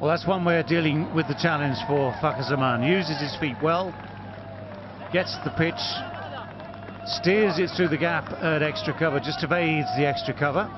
Well, that's one way of dealing with the challenge for Fakhar Zaman. Uses his feet well, gets the pitch, steers it through the gap at extra cover, just evades the extra cover.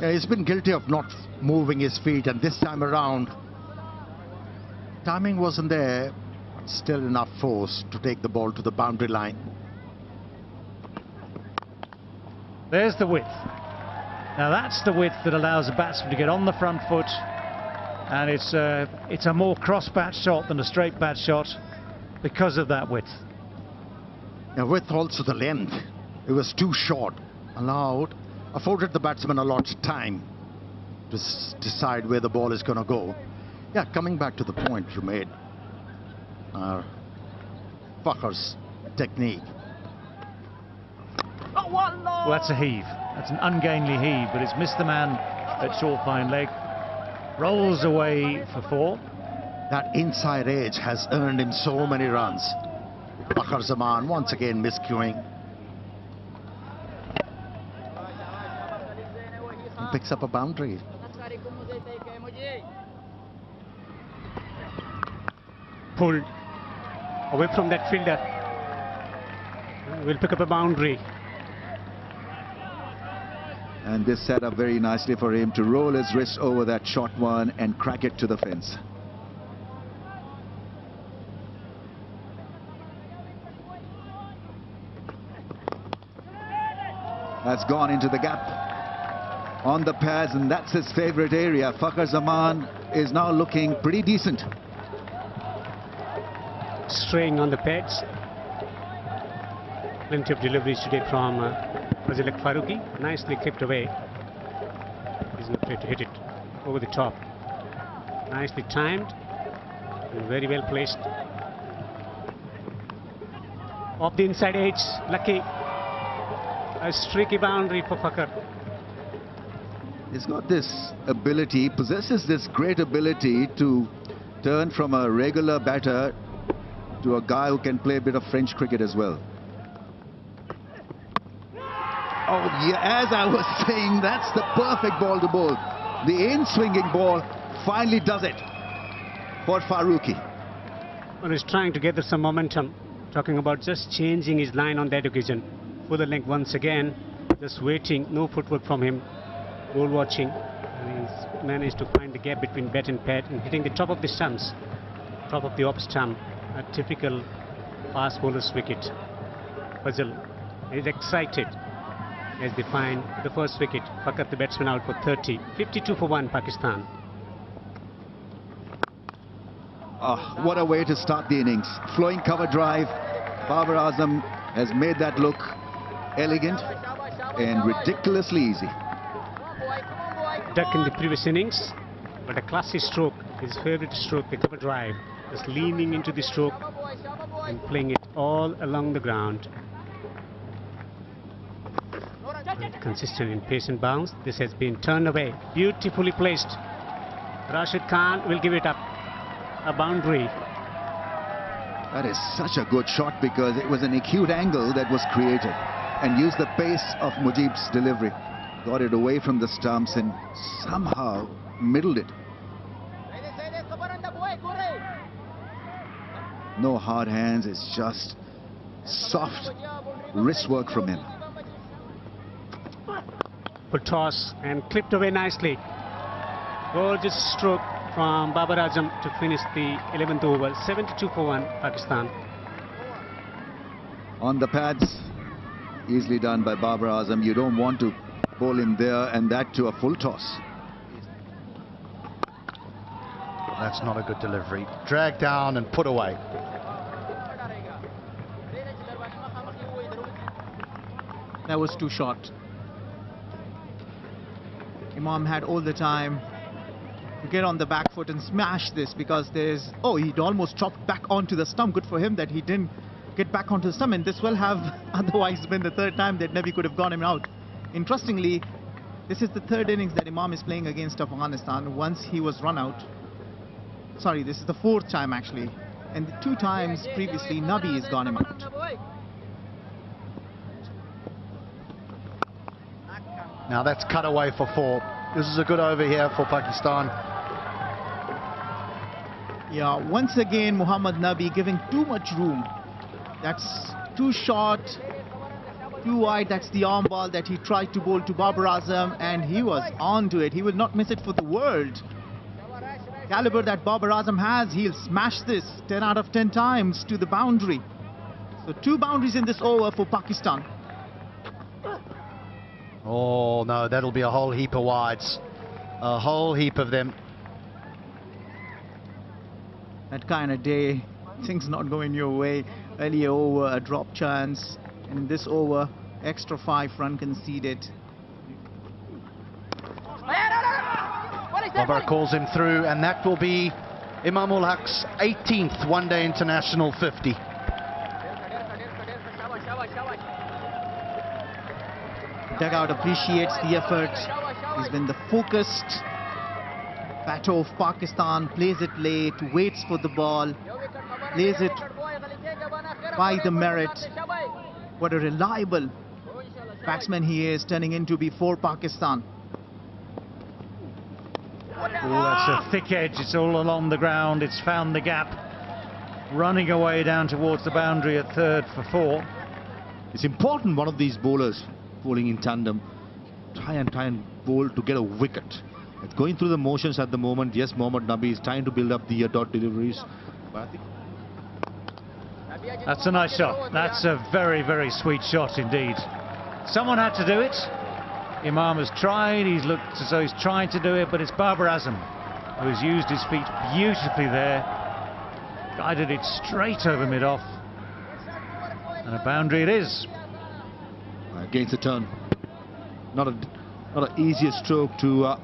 Yeah, he's been guilty of not moving his feet, and this time around, timing wasn't there, but still enough force to take the ball to the boundary line. There's the width. Now that's the width that allows the batsman to get on the front foot, and it's a more cross-bat shot than a straight bat shot because of that width. Now with also the length, it was too short, afforded the batsman a lot of time to decide where the ball is going to go. Yeah, coming back to the point you made, Fakhar's technique. Well, that's a heave. That's an ungainly heave, but it's missed the man at short fine leg. Rolls away for 4. That inside edge has earned him so many runs. Fakhar Zaman once again miscuing. He picks up a boundary. Pulled away from that fielder. Will pick up a boundary. And this set up very nicely for him to roll his wrist over that short one and crack it to the fence. That's gone into the gap on the pads, and that's his favorite area. Fakhar Zaman is now looking pretty decent. Straying on the pads. Plenty of deliveries today from Fazilak Farooqi. Nicely clipped away. He's not afraid to hit it over the top. Nicely timed and very well placed. Off the inside edge, lucky. A streaky boundary for Fakhar. He's got this ability, possesses this great ability to turn from a regular batter to a guy who can play a bit of French cricket as well. Oh yeah, as I was saying, that's the perfect ball to bowl. The in-swinging ball finally does it for Farooqi. Well, he's trying to gather some momentum, talking about just changing his line on that occasion. Fuller length once again, just waiting, no footwork from him, ball watching, and he's managed to find the gap between bat and pad and hitting the top of the stumps, top of the off stump, a typical fast bowler's wicket. Fazil is excited as they find the first wicket. Fakhar, the batsman, out for 30. 52 for 1, Pakistan. What a way to start the innings. Flowing cover drive. Babar Azam has made that look elegant and ridiculously easy. Duck in the previous innings, but a classy stroke, his favorite stroke, the cover drive. Just leaning into the stroke and playing it all along the ground. And consistent in pace and bounce. This has been turned away. Beautifully placed. Rashid Khan will give it up. A boundary. That is such a good shot because it was an acute angle that was created and used the pace of Mujib's delivery. Got it away from the stumps and somehow middled it. No hard hands, it's just soft wrist work from him. Full toss and clipped away nicely. Gorgeous stroke from Babar Azam to finish the 11th over. 72 for 1, Pakistan. On the pads, easily done by Babar Azam. You don't want to bowl him there, and that to a full toss. That's not a good delivery. Dragged down and put away. That was too short. Imam had all the time to get on the back foot and smash this, because there's... Oh, he'd almost chopped back onto the stump. Good for him that he didn't get back onto the stump, and this will have otherwise been the third time that Nabi could have got him out. Interestingly, this is the third innings that Imam is playing against Afghanistan. Once he was run out. Sorry, this is the fourth time actually. And the 2 times previously, Nabi has gone him out. Now that's cut away for 4. This is a good over here for Pakistan. Yeah, once again, Muhammad Nabi giving too much room. That's too short, too wide. That's the arm ball that he tried to bowl to Babar Azam, and he was on to it. He will not miss it for the world. Caliber that Babar Azam has, he'll smash this 10 out of 10 times to the boundary. So 2 boundaries in this over for Pakistan. Oh no, that'll be a whole heap of wides. A whole heap of them. That kind of day, things not going your way. Earlier over, a drop chance. And in this over, extra 5 run conceded. Babar calls him through, and that will be Imam ul Haq's 18th one-day international 50. Dugout appreciates the effort. He's been the focused batter of Pakistan, plays it late, waits for the ball, plays it by the merit. What a reliable batsman he is, turning in to be for Pakistan. Oh, that's a thick edge. It's all along the ground. It's found the gap. Running away down towards the boundary at third for 4. It's important, one of these bowlers bowling in tandem, try and bowl to get a wicket. It's going through the motions at the moment. Yes, Mohammad Nabi is trying to build up the dot deliveries. But I think that's a nice shot. That's a very, very sweet shot indeed. Someone had to do it. Imam has tried. He's looked as though he's trying to do it, but it's Babar Azam who has used his feet beautifully there. Guided it straight over mid-off. And a boundary it is. against the turn, not an easiest stroke to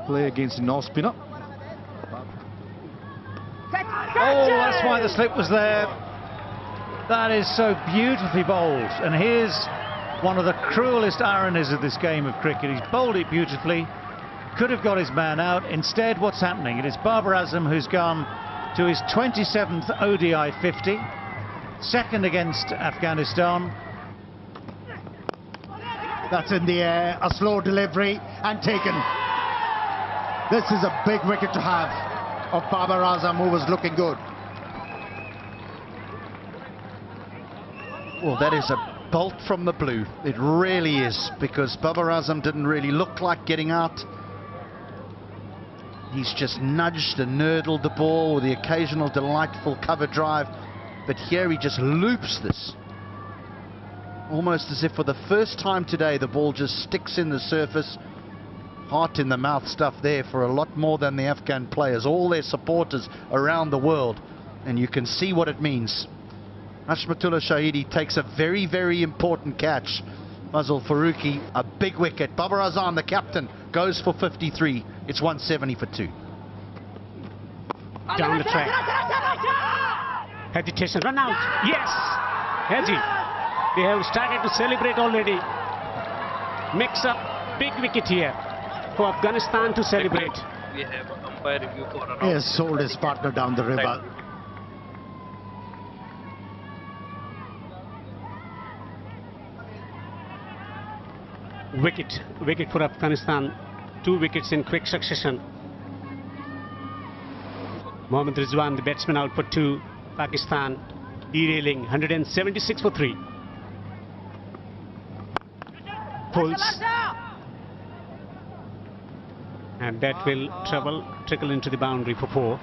play against an off spinner. Oh, that's why the slip was there. That is so beautifully bowled. And here's one of the cruelest ironies of this game of cricket. He's bowled it beautifully, could have got his man out. Instead, what's happening? It is Babar Azam who's gone to his 27th ODI 50, second against Afghanistan. That's in the air, a slow delivery and taken. This is a big wicket to have of Babar Azam, who was looking good. Well, that is a bolt from the blue. It really is, because Babar Azam didn't really look like getting out. He's just nudged and nurdled the ball with the occasional delightful cover drive. But here he just loops this. Almost as if for the first time today the ball just sticks in the surface. Heart in the mouth stuff there for a lot more than the Afghan players, all their supporters around the world. And you can see what it means. Hashmatullah Shahidi takes a very, very important catch. Fazal Farooqi, a big wicket. Babar Azam, the captain, goes for 53. It's 170 for 2. Down the track. Hesitation, run out. Yes! Haji. They have started to celebrate already. Mix up, big wicket here for Afghanistan to celebrate. We have umpire review for around. He has sold his partner down the river. Wicket for Afghanistan. 2 wickets in quick succession. Mohammad Rizwan, the batsman, out for 2. Pakistan derailing, 176 for 3. Pulls. And that will trickle into the boundary for 4.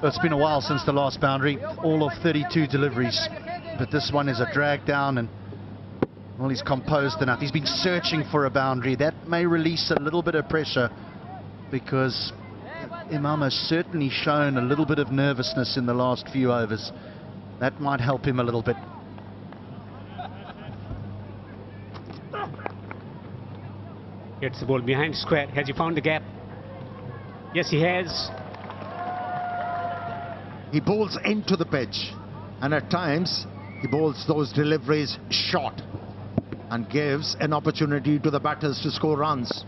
It's been a while since the last boundary, all of 32 deliveries, but this one is a drag down, and well, he's composed enough. He's been searching for a boundary. That may release a little bit of pressure, because Imam has certainly shown a little bit of nervousness in the last few overs. That might help him a little bit. Gets the ball behind square. Has he found the gap? Yes, he has. He bowls into the pitch, and at times he bowls those deliveries short and gives an opportunity to the batters to score runs.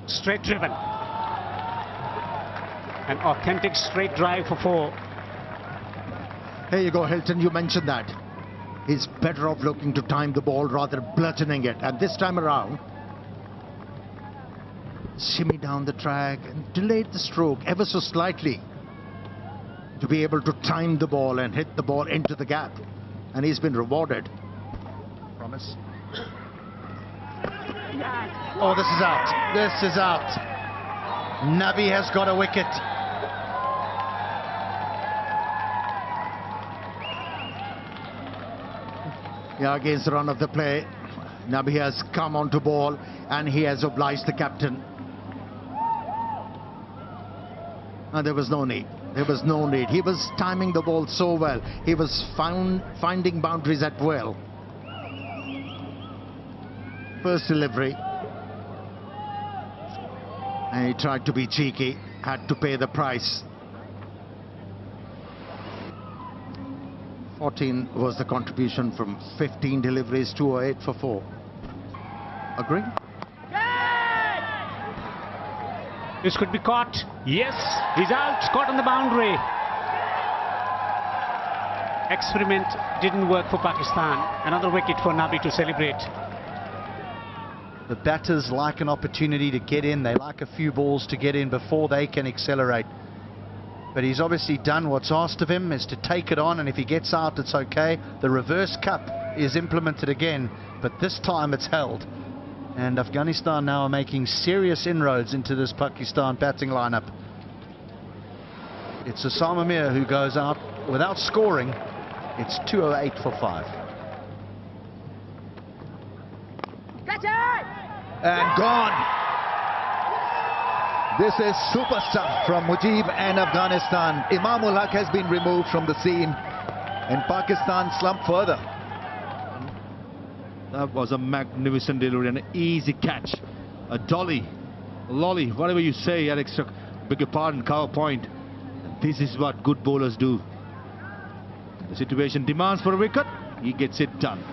Straight driven. An authentic straight drive for 4. Here you go, Hilton, you mentioned that. He's better off looking to time the ball rather than bludgeoning it. And this time around, shimmy down the track and delayed the stroke ever so slightly to be able to time the ball and hit the ball into the gap. And he's been rewarded. Promise. Oh, this is out. This is out. Nabi has got a wicket. Yeah, against the run of the play, Nabi has come onto ball and he has obliged the captain. And there was no need. There was no need. He was timing the ball so well. He was finding boundaries at will. First delivery. And he tried to be cheeky, had to pay the price. 14 was the contribution from 15 deliveries, 208 for 4. Agree? This could be caught. Yes, he's out, caught on the boundary. Experiment didn't work for Pakistan. Another wicket for Nabi to celebrate. The batters like an opportunity to get in. They like a few balls to get in before they can accelerate. But he's obviously done what's asked of him, is to take it on, and if he gets out, it's okay. The reverse cup is implemented again, but this time it's held. And Afghanistan now are making serious inroads into this Pakistan batting lineup. It's Osama Mir who goes out without scoring. It's 208 for 5. And gone. This is super stuff from Mujib and Afghanistan. Imamul Haq has been removed from the scene and Pakistan slumped further. That was a magnificent delivery and an easy catch. A dolly, a lolly, whatever you say, Alex, beg your pardon, cover point. This is what good bowlers do. The situation demands for a wicket, he gets it done.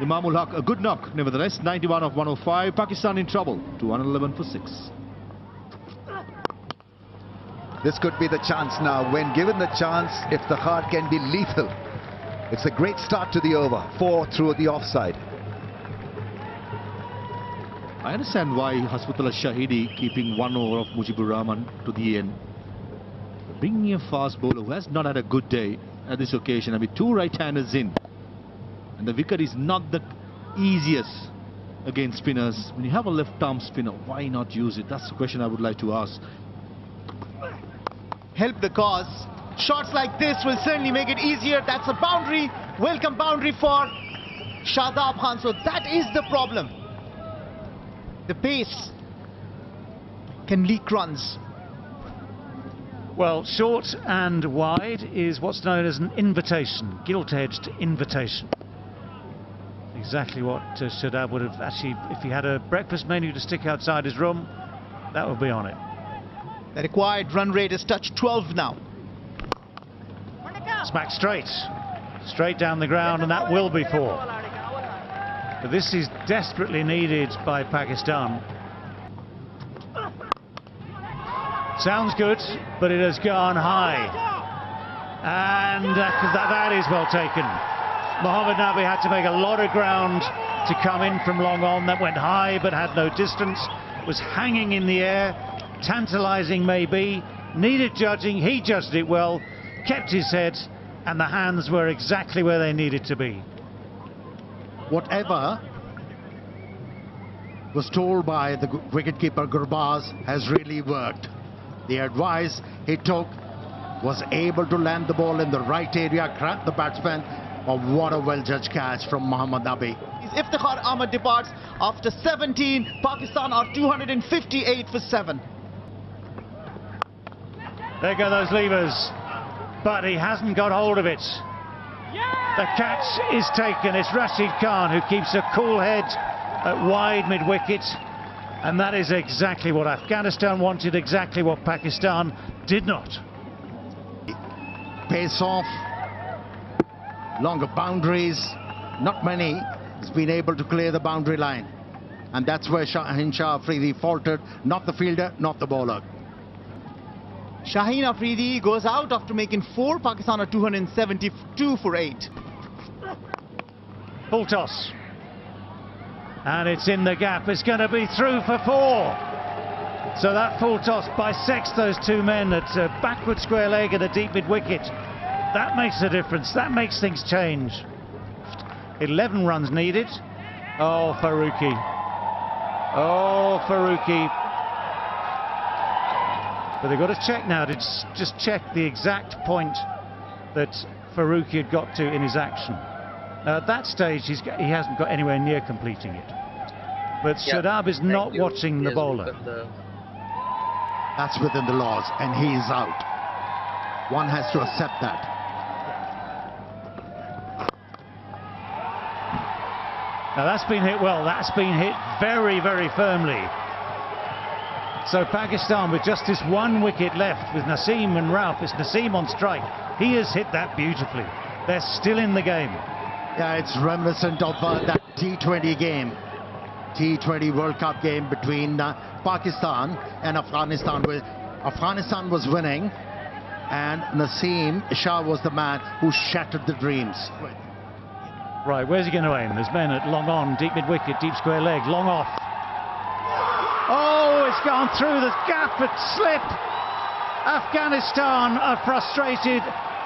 Imamul Haq, a good knock, nevertheless, 91 of 105, Pakistan in trouble, 211 for 6. This could be the chance now. When given the chance, if the heart can be lethal. It's a great start to the over. 4 through the offside. I understand why Hasbutullah Shahidi keeping 1 over of Mujibur Rahman to the end. Bringing a fast bowler who has not had a good day at this occasion. I mean, 2 right-handers in. And the wicket is not the easiest against spinners. When you have a left-arm spinner, why not use it? That's the question I would like to ask. Help the cause. Shots like this will certainly make it easier. That's a boundary. Welcome boundary for Shadab Khan. So that is the problem. The pace can leak runs. Well, short and wide is what's known as an invitation, gilt-edged invitation. Exactly what Shadab would have actually, if he had a breakfast menu to stick outside his room, that would be on it. The required run rate is touched 12 now. Smack straight down the ground, and that will be 4. But this is desperately needed by Pakistan. Sounds good, but it has gone high. And that is well taken. Mohammad Nabi had to make a lot of ground to come in from long on. That went high but had no distance. Was hanging in the air. Tantalising maybe, needed judging, he judged it well, kept his head, and the hands were exactly where they needed to be. Whatever was told by the wicketkeeper Gurbaz has really worked. The advice he took was able to land the ball in the right area, grab the batsman. Oh, what a well-judged catch from Mohammad Nabi. Iftikhar Ahmed departs after 17. Pakistan are 258 for 7. There go those levers, but he hasn't got hold of it. The catch is taken. It's Rashid Khan who keeps a cool head at wide mid-wicket, and that is exactly what Afghanistan wanted, exactly what Pakistan did not. Pace off, longer boundaries, not many has been able to clear the boundary line, and that's where Shah Afridi faltered, not the fielder, not the bowler. Shaheen Afridi goes out after making 4. Pakistan are 272 for 8. Full toss. And it's in the gap. It's going to be through for 4. So that full toss bisects those two men at a backward square leg and a deep mid wicket. That makes a difference. That makes things change. 11 runs needed. Oh, Farooqi. Oh, Farooqi. But they've got to check now to just check the exact point that Farooqi had got to in his action. Now at that stage he hasn't got anywhere near completing it. But Shadab is not watching the bowler. That's within the laws, and he is out. One has to accept that. Now that's been hit well. That's been hit very, very firmly. So Pakistan with just this 1 wicket left with Naseem and Rauf. It's Naseem on strike. He has hit that beautifully. They're still in the game. Yeah, it's reminiscent of that T20 game. T20 World Cup game between Pakistan and Afghanistan, where Afghanistan was winning and Naseem Shah was the man who shattered the dreams. Right, where's he going to aim? There's men at long on, deep mid wicket, deep square leg, long off. Oh, it's gone through the gap at slip. Afghanistan are frustrated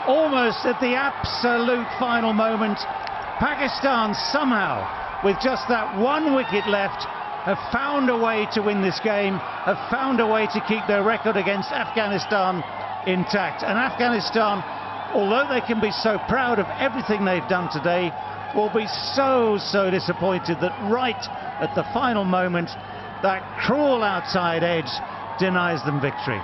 almost at the absolute final moment. Pakistan somehow, with just that 1 wicket left, have found a way to win this game, have found a way to keep their record against Afghanistan intact. And Afghanistan, although they can be so proud of everything they've done today, will be so disappointed that right at the final moment, that cruel outside edge denies them victory.